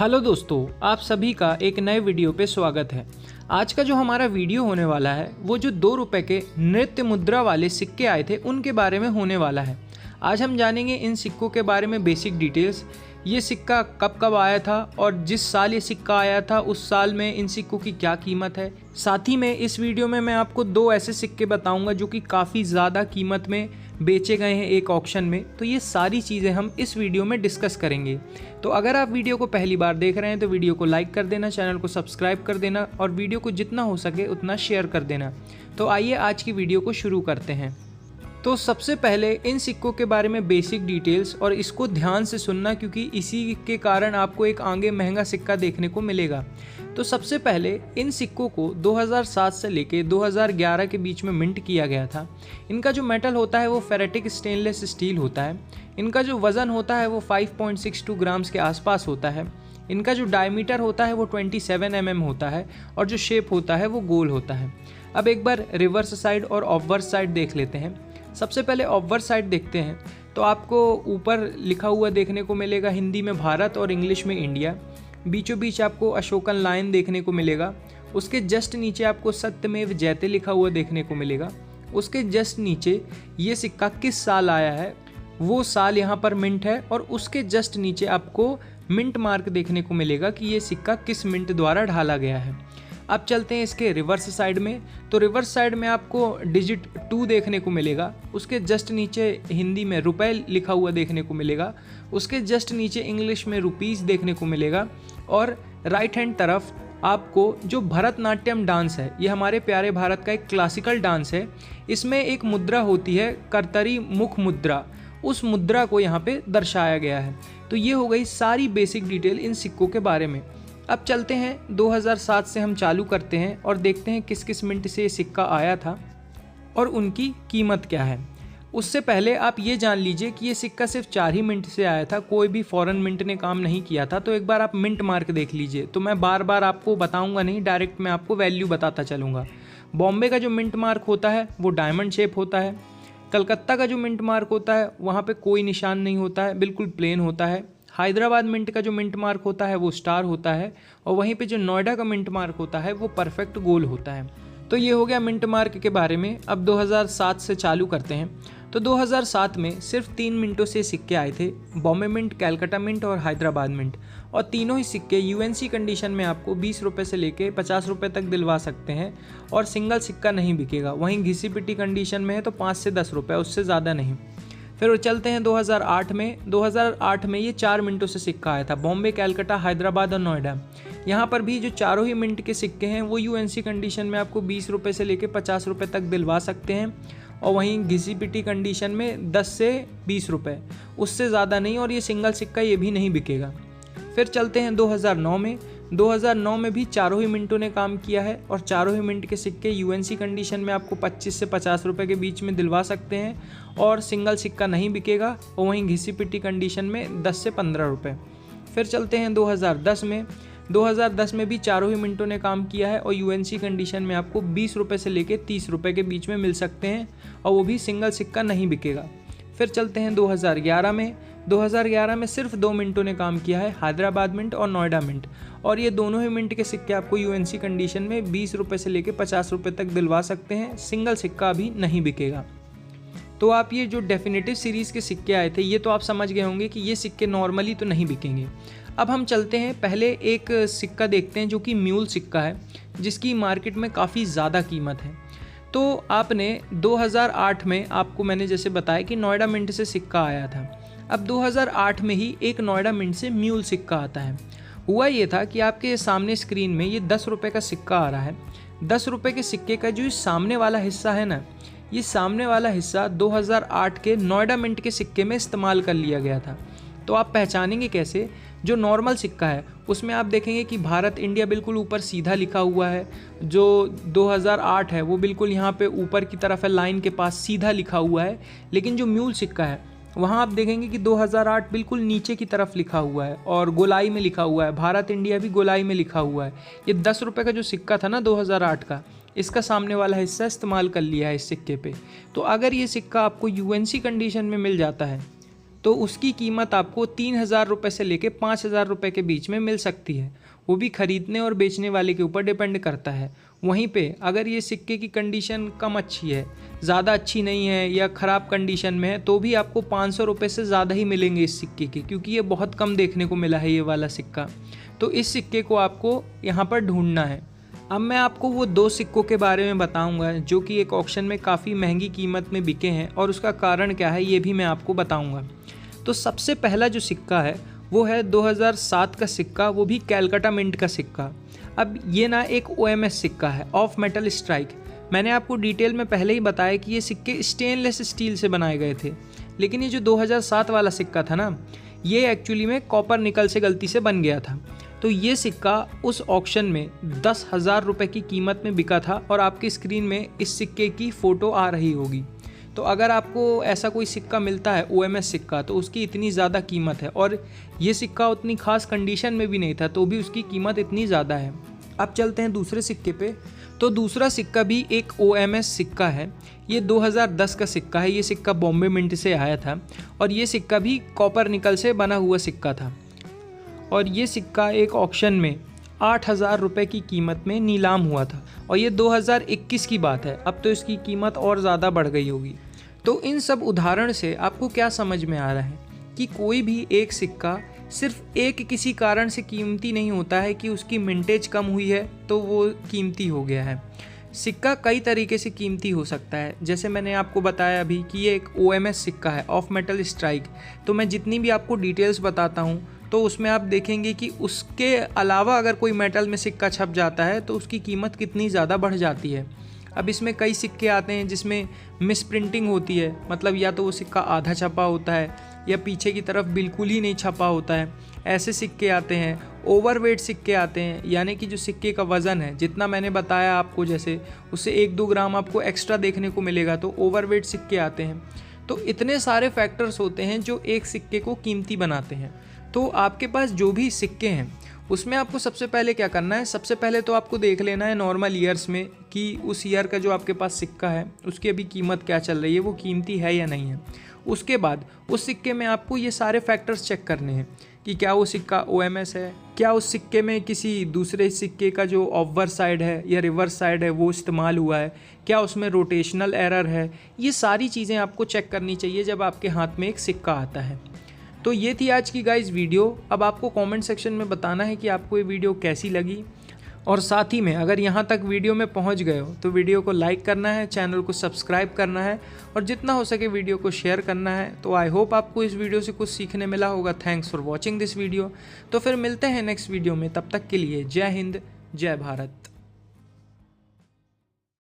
Hello दोस्तों, आप सभी का एक नए वीडियो पे स्वागत है। आज का जो हमारा वीडियो होने वाला है वो जो 2 रुपए के नृत्य मुद्रा वाले सिक्के आए थे उनके बारे में होने वाला है। आज हम जानेंगे इन सिक्कों के बारे में बेसिक डिटेल्स, ये सिक्का कब कब आया था और जिस साल ये सिक्का आया था उस साल में इन सिक्कों की क्या कीमत है। साथ ही में इस वीडियो में मैं आपको 2 ऐसे सिक्के बताऊंगा जो कि काफ़ी ज़्यादा कीमत में बेचे गए हैं एक ऑक्शन में। तो ये सारी चीज़ें हम इस वीडियो में डिस्कस करेंगे। तो अगर आप वीडियो को पहली बार देख रहे हैं तो वीडियो को लाइक कर देना, चैनल को सब्सक्राइब कर देना और वीडियो को जितना हो सके उतना शेयर कर देना। तो आइए आज की वीडियो को शुरू करते हैं। तो सबसे पहले इन सिक्कों के बारे में बेसिक डिटेल्स, और इसको ध्यान से सुनना क्योंकि इसी के कारण आपको एक आगे महंगा सिक्का देखने को मिलेगा। तो सबसे पहले इन सिक्कों को 2007 से लेके 2011 के बीच में मिंट किया गया था। इनका जो मेटल होता है वो फेरेटिक स्टेनलेस स्टील होता है। इनका जो वज़न होता है वो 5.62 ग्राम्स के आसपास होता है। इनका जो डायमीटर होता है वो 27 mm होता है और जो शेप होता है वो गोल होता है। अब एक बार रिवर्स साइड और ऑब्वर्स साइड देख लेते हैं। सबसे पहले ऑब्वर्स साइड देखते हैं तो आपको ऊपर लिखा हुआ देखने को मिलेगा हिंदी में भारत और इंग्लिश में इंडिया। बीचों बीच आपको अशोकन लायन देखने को मिलेगा। उसके जस्ट नीचे आपको सत्यमेव जयते लिखा हुआ देखने को मिलेगा। उसके जस्ट नीचे ये सिक्का किस साल आया है वो साल यहाँ पर मिंट है, और उसके जस्ट नीचे आपको मिंट मार्क देखने को मिलेगा कि ये सिक्का किस मिंट द्वारा ढाला गया है। अब चलते हैं इसके रिवर्स साइड में। तो रिवर्स साइड में आपको डिजिट 2 देखने को मिलेगा। उसके जस्ट नीचे हिंदी में रुपए लिखा हुआ देखने को मिलेगा। उसके जस्ट नीचे इंग्लिश में रुपीस देखने को मिलेगा। और राइट हैंड तरफ आपको जो भरतनाट्यम डांस है, ये हमारे प्यारे भारत का एक क्लासिकल डांस है। इसमें एक मुद्रा होती है करतरी मुख मुद्रा, उस मुद्रा को यहाँ पे दर्शाया गया है। तो ये हो गई सारी बेसिक डिटेल इन सिक्कों के बारे में। अब चलते हैं 2007 से हम चालू करते हैं और देखते हैं किस किस मिंट से ये सिक्का आया था और उनकी कीमत क्या है। उससे पहले आप ये जान लीजिए कि ये सिक्का सिर्फ 4 ही मिंट से आया था, कोई भी फॉरेन मिंट ने काम नहीं किया था। तो एक बार आप मिंट मार्क देख लीजिए। तो मैं बार बार आपको बताऊंगा नहीं, डायरेक्ट मैं आपको वैल्यू बताता चलूँगा। बॉम्बे का जो मिंट मार्क होता है वो डायमंड शेप होता है। कलकत्ता का जो मिंट मार्क होता है वहाँ पे कोई निशान नहीं होता है, बिल्कुल प्लेन होता है। हैदराबाद मिंट का जो मिंट मार्क होता है वो स्टार होता है। और वहीं पे जो नोएडा का मिंट मार्क होता है वो परफेक्ट गोल होता है। तो ये हो गया मिंट मार्क के बारे में। अब 2007 से चालू करते हैं। तो 2007 में सिर्फ 3 मिंटों से सिक्के आए थे, बॉम्बे मिंट, कैलकाटा मिंट और हैदराबाद मिंट। और तीनों ही सिक्के यूएनसी कंडीशन में आपको 20 रुपये से लेके 50 रुपये तक दिलवा सकते हैं और सिंगल सिक्का नहीं बिकेगा। वहीं घिसी पिटी कंडीशन में है तो 5 से 10 रुपये, उससे ज़्यादा नहीं। फिर चलते हैं 2008 में। 2008 में ये 4 मिंटों से सिक्का आया था, बॉम्बे, कैलकाटा, हैदराबाद और नोएडा। यहाँ पर भी जो चारों ही मिंट के सिक्के हैं वो यूएनसी कंडीशन में आपको 20 रुपये से लेके 50 रुपये तक दिलवा सकते हैं। और वहीं घिसी पिटी कंडीशन में 10 से 20 रुपये, उससे ज़्यादा नहीं। और ये सिंगल सिक्का ये भी नहीं बिकेगा। फिर चलते हैं 2009 में। 2009 में भी चारों ही मिंटों ने काम किया है और चारों ही मिंट के सिक्के यूएनसी कंडीशन में आपको 25 से 50 रुपये के बीच में दिलवा सकते हैं और सिंगल सिक्का नहीं बिकेगा। और वहीं घिसी पिटी कंडीशन में 10 से 15 रुपये। फिर चलते हैं 2010 में। 2010 में भी चारों ही मिंटों ने काम किया है और यूएनसी कंडीशन में आपको 20 रुपये से लेके 30 रुपये के बीच में मिल सकते हैं और वो भी सिंगल सिक्का नहीं बिकेगा। फिर चलते हैं 2011 में। 2011 में सिर्फ 2 मिंटों ने काम किया है, हैदराबाद मिंट और नोएडा मिंट। और ये दोनों ही मिंट के सिक्के आपको यूएनसी कंडीशन में 20 रुपये से लेके 50 रुपये तक दिलवा सकते हैं, सिंगल सिक्का भी नहीं बिकेगा। तो आप ये जो डेफिनेटिव सीरीज़ के सिक्के आए थे ये तो आप समझ गए होंगे कि ये सिक्के नॉर्मली तो नहीं बिकेंगे। अब हम चलते हैं, पहले एक सिक्का देखते हैं जो कि म्यूल सिक्का है, जिसकी मार्केट में काफ़ी ज़्यादा कीमत है। तो आपने 2008 में, आपको मैंने जैसे बताया कि नोएडा मिंट से सिक्का आया था। अब 2008 में ही एक नोएडा मिंट से म्यूल सिक्का आता है। हुआ ये था कि आपके सामने स्क्रीन में ये 10 रुपये का सिक्का आ रहा है। 10 रुपये के सिक्के का जो सामने वाला हिस्सा है ना, ये सामने वाला हिस्सा 2008 के नोएडा मिंट के सिक्के में इस्तेमाल कर लिया गया था। तो आप पहचानेंगे कैसे? जो नॉर्मल सिक्का है उसमें आप देखेंगे कि भारत, इंडिया बिल्कुल ऊपर सीधा लिखा हुआ है। जो 2008 है वो बिल्कुल यहाँ पे ऊपर की तरफ है, लाइन के पास सीधा लिखा हुआ है। लेकिन जो म्यूल सिक्का है वहाँ आप देखेंगे कि 2008 बिल्कुल नीचे की तरफ लिखा हुआ है और गोलाई में लिखा हुआ है। भारत इंडिया भी गोलाई में लिखा हुआ है। ये 10 रुपये का जो सिक्का था ना 2008 का, इसका सामने वाला हिस्सा इस्तेमाल कर लिया है इस सिक्के पे। तो अगर ये सिक्का आपको यूएनसी कंडीशन में मिल जाता है तो उसकी कीमत आपको 3,000 रुपये से लेके 5,000 रुपये के बीच में मिल सकती है। वो भी ख़रीदने और बेचने वाले के ऊपर डिपेंड करता है। वहीं पे अगर ये सिक्के की कंडीशन कम अच्छी है, ज़्यादा अच्छी नहीं है या ख़राब कंडीशन में है, तो भी आपको 500 रुपये से ज़्यादा ही मिलेंगे इस सिक्के के, क्योंकि ये बहुत कम देखने को मिला है ये वाला सिक्का। तो इस सिक्के को आपको यहाँ पर ढूंढना है। अब मैं आपको वो 2 सिक्कों के बारे में बताऊंगा जो कि एक ऑक्शन में काफ़ी महंगी कीमत में बिके हैं, और उसका कारण क्या है ये भी मैं आपको बताऊंगा। तो सबसे पहला जो सिक्का है वो है 2007 का सिक्का, वो भी कैलकाटा मिंट का सिक्का। अब ये ना एक OMS सिक्का है, ऑफ मेटल स्ट्राइक। मैंने आपको डिटेल में पहले ही बताया कि ये सिक्के स्टेनलेस स्टील से बनाए गए थे, लेकिन ये जो 2007 वाला सिक्का था ना, ये एक्चुअली में कॉपर निकल से गलती से बन गया था। तो ये सिक्का उस ऑक्शन में 10,000 रुपये की कीमत में बिका था, और आपकी स्क्रीन में इस सिक्के की फ़ोटो आ रही होगी। तो अगर आपको ऐसा कोई सिक्का मिलता है OMS सिक्का, तो उसकी इतनी ज़्यादा कीमत है, और ये सिक्का उतनी खास कंडीशन में भी नहीं था, तो भी उसकी कीमत इतनी ज़्यादा है। अब चलते हैं दूसरे सिक्के पे। तो दूसरा सिक्का भी एक OMS सिक्का है। ये 2010 का सिक्का है। ये सिक्का बॉम्बे मिंट से आया था, और ये सिक्का भी कॉपर निकल से बना हुआ सिक्का था, और ये सिक्का एक ऑक्शन में 8,000 रुपये की कीमत में नीलाम हुआ था, और ये 2021 की बात है। अब तो इसकी कीमत और ज़्यादा बढ़ गई होगी। तो इन सब उदाहरण से आपको क्या समझ में आ रहा है कि कोई भी एक सिक्का सिर्फ एक किसी कारण से कीमती नहीं होता है कि उसकी मिंटेज कम हुई है तो वो कीमती हो गया है। सिक्का कई तरीके से कीमती हो सकता है। जैसे मैंने आपको बताया अभी कि ये एक OMS सिक्का है, ऑफ मेटल स्ट्राइक। तो मैं जितनी भी आपको डिटेल्स बताता हूँ तो उसमें आप देखेंगे कि उसके अलावा अगर कोई मेटल में सिक्का छप जाता है तो उसकी कीमत कितनी ज़्यादा बढ़ जाती है। अब इसमें कई सिक्के आते हैं जिसमें मिस प्रिंटिंग होती है, मतलब या तो वो सिक्का आधा छपा होता है या पीछे की तरफ बिल्कुल ही नहीं छपा होता है। ऐसे सिक्के आते हैं। ओवरवेट सिक्के आते हैं, यानी कि जो सिक्के का वज़न है जितना मैंने बताया आपको, जैसे उससे 1-2 ग्राम आपको एक्स्ट्रा देखने को मिलेगा, तो ओवरवेट सिक्के आते हैं। तो इतने सारे फैक्टर्स होते हैं जो एक सिक्के को कीमती बनाते हैं। तो आपके पास जो भी सिक्के हैं उसमें आपको सबसे पहले क्या करना है, सबसे पहले तो आपको देख लेना है नॉर्मल ईयर्स में कि उस ईयर का जो आपके पास सिक्का है उसकी अभी कीमत क्या चल रही है, वो कीमती है या नहीं है। उसके बाद उस सिक्के में आपको ये सारे फैक्टर्स चेक करने हैं कि क्या वो सिक्का OMS है, क्या उस सिक्के में किसी दूसरे सिक्के का जो ऑफवर साइड है या रिवर्स साइड है वो इस्तेमाल हुआ है, क्या उसमें रोटेशनल एरर है। ये सारी चीज़ें आपको चेक करनी चाहिए जब आपके हाथ में एक सिक्का आता है। तो ये थी आज की गाइस वीडियो। अब आपको कमेंट सेक्शन में बताना है कि आपको ये वीडियो कैसी लगी, और साथ ही में अगर यहाँ तक वीडियो में पहुँच गए हो तो वीडियो को लाइक करना है, चैनल को सब्सक्राइब करना है, और जितना हो सके वीडियो को शेयर करना है। तो आई होप आपको इस वीडियो से कुछ सीखने मिला होगा। Thanks for watching this video. तो फिर मिलते हैं नेक्स्ट वीडियो में, तब तक के लिए जय हिंद, जय भारत।